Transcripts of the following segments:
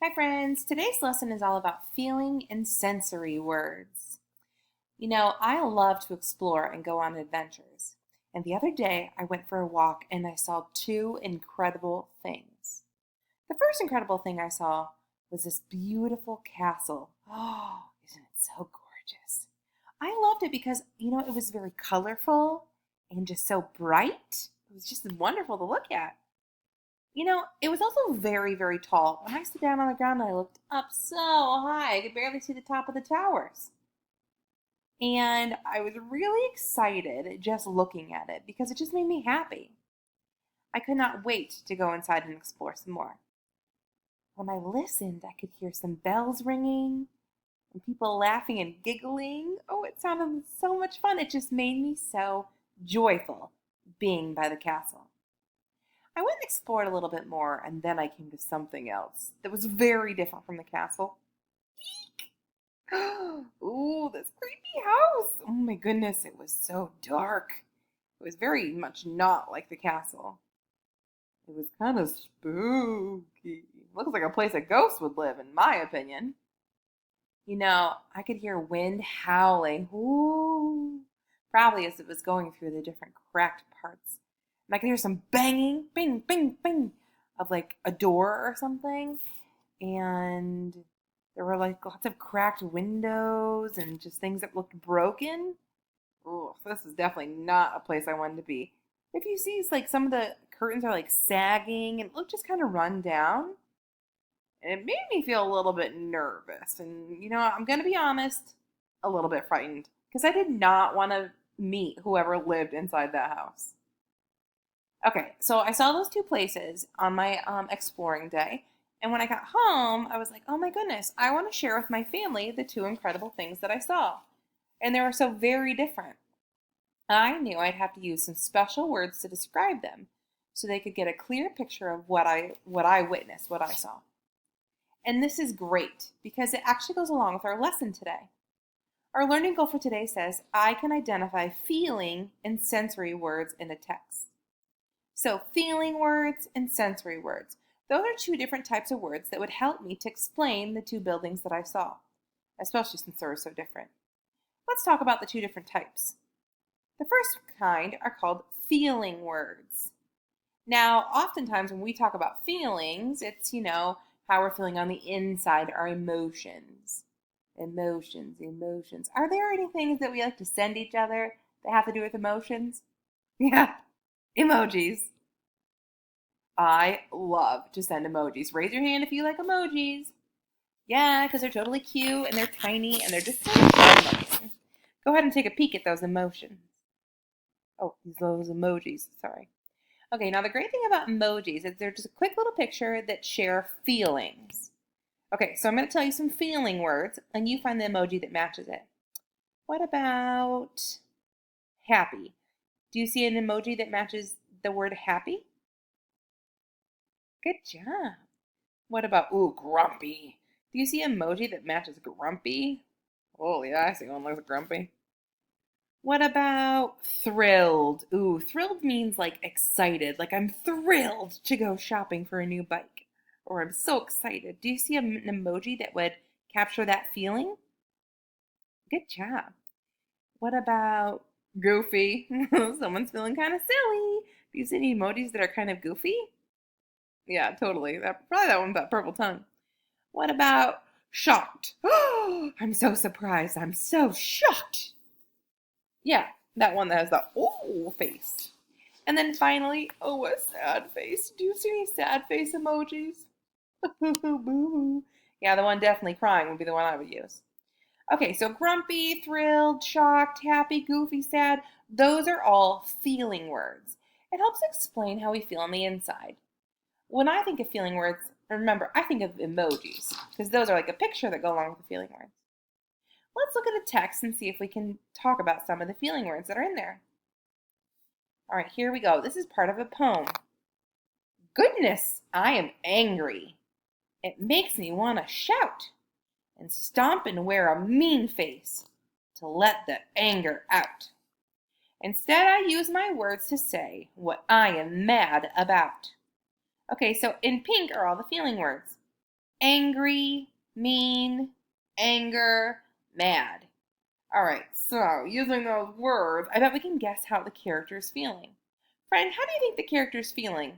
Hi, friends. Today's lesson is all about feeling and sensory words. I love to explore and go on adventures. And the other day, I went for a walk and I saw two incredible things. The first incredible thing I saw was this beautiful castle. Oh, isn't it so gorgeous? I loved it because, it was very colorful and just so bright. It was just wonderful to look at. It was also very, very tall. When I stood down on the ground, I looked up so high, I could barely see the top of the towers. And I was really excited just looking at it because it just made me happy. I could not wait to go inside and explore some more. When I listened, I could hear some bells ringing and people laughing and giggling. Oh, it sounded so much fun. It just made me so joyful being by the castle. I went and explored a little bit more, and then I came to something else that was very different from the castle. Eek! Ooh, this creepy house. Oh my goodness, it was so dark. It was very much not like the castle. It was kind of spooky. Looks like a place a ghost would live, in my opinion. I could hear wind howling. Ooh, probably as it was going through the different cracked parts. And I could hear some banging, bing, bing, bing, of like a door or something. And there were like lots of cracked windows and just things that looked broken. Oh, this is definitely not a place I wanted to be. If you see, it's like some of the curtains are like sagging and look just kind of run down. And it made me feel a little bit nervous. And, I'm going to be honest, a little bit frightened because I did not want to meet whoever lived inside that house. Okay, so I saw those two places on my exploring day. And when I got home, I was like, oh my goodness, I want to share with my family the two incredible things that I saw. And they were so very different. I knew I'd have to use some special words to describe them so they could get a clear picture of what I witnessed, what I saw. And this is great because it actually goes along with our lesson today. Our learning goal for today says, I can identify feeling and sensory words in a text. So feeling words and sensory words. Those are two different types of words that would help me to explain the two buildings that I saw, especially since they were so different. Let's talk about the two different types. The first kind are called feeling words. Now, oftentimes when we talk about feelings, it's, how we're feeling on the inside, our emotions. Emotions. Are there any things that we like to send each other that have to do with emotions? Yeah, emojis. I love to send emojis. Raise your hand if you like emojis. Yeah, because they're totally cute and they're tiny and they're just so harmless. Go ahead and take a peek at those emotions. Oh, those emojis. Sorry. Okay, now the great thing about emojis is they're just a quick little picture that share feelings. Okay, so I'm going to tell you some feeling words and you find the emoji that matches it. What about happy? Do you see an emoji that matches the word happy? Good job. What about, grumpy? Do you see an emoji that matches grumpy? Oh, yeah, I see one looks grumpy. What about thrilled? Ooh, thrilled means like excited, like I'm thrilled to go shopping for a new bike, or I'm so excited. Do you see an emoji that would capture that feeling? Good job. What about goofy? Someone's feeling kind of silly. Do you see any emojis that are kind of goofy? Yeah, totally. Probably that one with that purple tongue. What about shocked? I'm so surprised. I'm so shocked. Yeah, that one that has the face. And then finally, a sad face. Do you see any sad face emojis? Boo. Yeah, the one definitely crying would be the one I would use. Okay, so grumpy, thrilled, shocked, happy, goofy, sad. Those are all feeling words. It helps explain how we feel on the inside. When I think of feeling words, remember, I think of emojis because those are like a picture that go along with the feeling words. Let's look at a text and see if we can talk about some of the feeling words that are in there. All right, here we go. This is part of a poem. Goodness, I am angry. It makes me want to shout and stomp and wear a mean face to let the anger out. Instead, I use my words to say what I am mad about. Okay, so in pink are all the feeling words. angry, mean, anger, mad. All right, so using those words, I bet we can guess how the character is feeling. Friend, how do you think the character is feeling?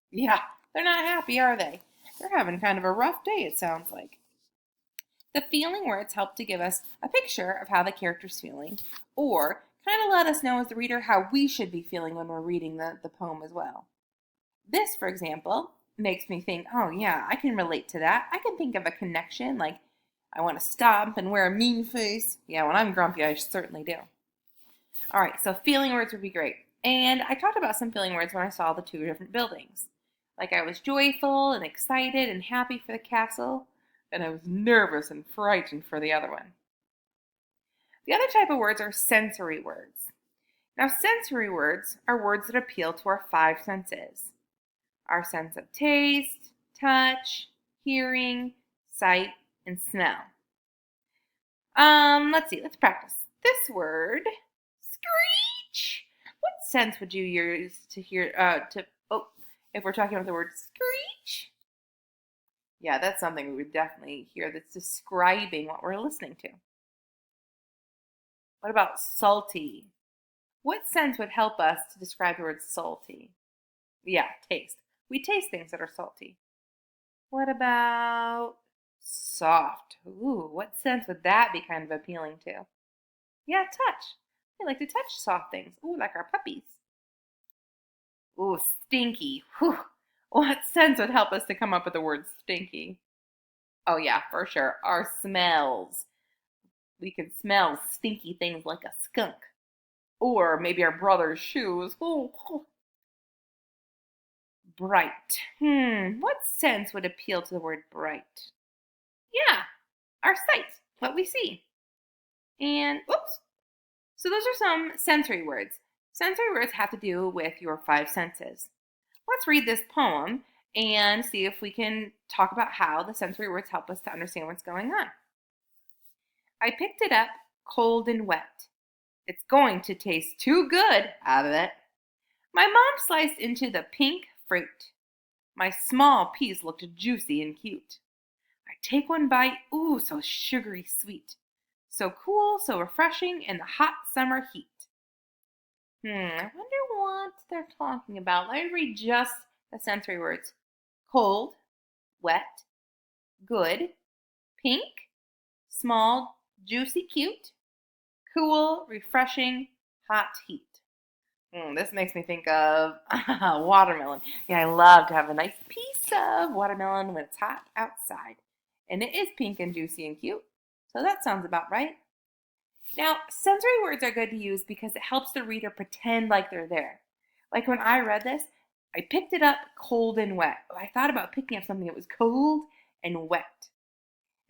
Yeah, they're not happy, are they? They're having kind of a rough day, it sounds like. The feeling words help to give us a picture of how the character's feeling, or kind of let us know as the reader how we should be feeling when we're reading the poem as well. This, for example, makes me think, oh yeah, I can relate to that. I can think of a connection, like I want to stomp and wear a mean face. Yeah, when I'm grumpy, I certainly do. All right, so feeling words would be great. And I talked about some feeling words when I saw the two different buildings. Like I was joyful and excited and happy for the castle, and I was nervous and frightened for the other one. The other type of words are sensory words. Now, sensory words are words that appeal to our five senses. Our sense of taste, touch, hearing, sight, and smell. Let's see, let's practice. This word, screech. What sense would you use to hear, if we're talking about the word screech? Yeah, that's something we would definitely hear that's describing what we're listening to. What about salty? What sense would help us to describe the word salty? Yeah, taste. We taste things that are salty. What about soft? Ooh, what sense would that be kind of appealing to? Yeah, touch. We like to touch soft things. Ooh, like our puppies. Ooh, stinky. Whew. What sense would help us to come up with the word stinky? Oh yeah, for sure. Our smells. We can smell stinky things like a skunk. Or maybe our brother's shoes. Ooh. Bright. What sense would appeal to the word bright? Yeah, our sight, what we see. And, oops. So those are some sensory words. Sensory words have to do with your five senses. Let's read this poem and see if we can talk about how the sensory words help us to understand what's going on. I picked it up cold and wet. It's going to taste too good, I bet. My mom sliced into the pink fruit. My small piece looked juicy and cute. I take one bite, ooh, so sugary sweet. So cool, so refreshing in the hot summer heat. I wonder what they're talking about. Let me read just the sensory words. Cold, wet, good, pink, small, juicy, cute, cool, refreshing, hot heat. This makes me think of watermelon. Yeah, I love to have a nice piece of watermelon when it's hot outside. And it is pink and juicy and cute. So that sounds about right. Now, sensory words are good to use because it helps the reader pretend like they're there. Like when I read this, I picked it up cold and wet. I thought about picking up something that was cold and wet.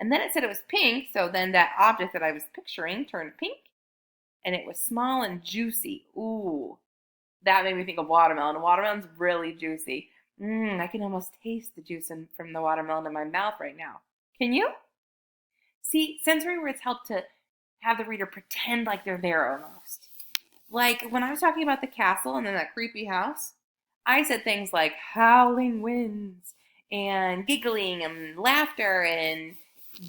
And then it said it was pink, so then that object that I was picturing turned pink, and it was small and juicy. Ooh, that made me think of watermelon. Watermelon's really juicy. I can almost taste the juice from the watermelon in my mouth right now. Can you? See, sensory words help to have the reader pretend like they're there almost. Like when I was talking about the castle and then that creepy house, I said things like howling winds and giggling and laughter and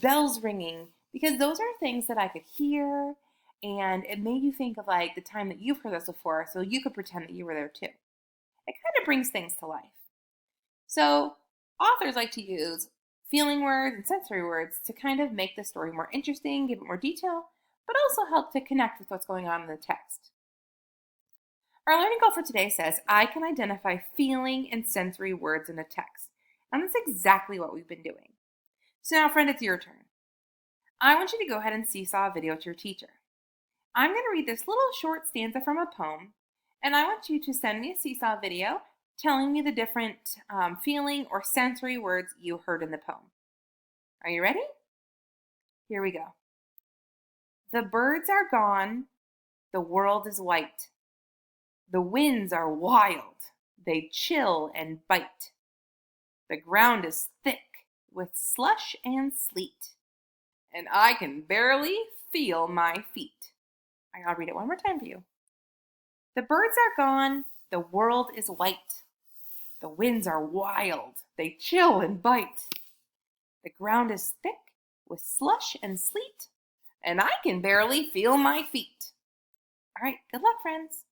bells ringing because those are things that I could hear, and it made you think of like the time that you've heard this before so you could pretend that you were there too. It kind of brings things to life. So authors like to use feeling words and sensory words to kind of make the story more interesting, give it more detail, but also help to connect with what's going on in the text. Our learning goal for today says, I can identify feeling and sensory words in a text. And that's exactly what we've been doing. So now, friend, it's your turn. I want you to go ahead and seesaw a video to your teacher. I'm going to read this little short stanza from a poem, and I want you to send me a seesaw video telling me the different feeling or sensory words you heard in the poem. Are you ready? Here we go. The birds are gone, the world is white. The winds are wild, they chill and bite. The ground is thick with slush and sleet, and I can barely feel my feet. I'll read it one more time for you. The birds are gone, the world is white. The winds are wild, they chill and bite. The ground is thick with slush and sleet, and I can barely feel my feet. All right, good luck, friends.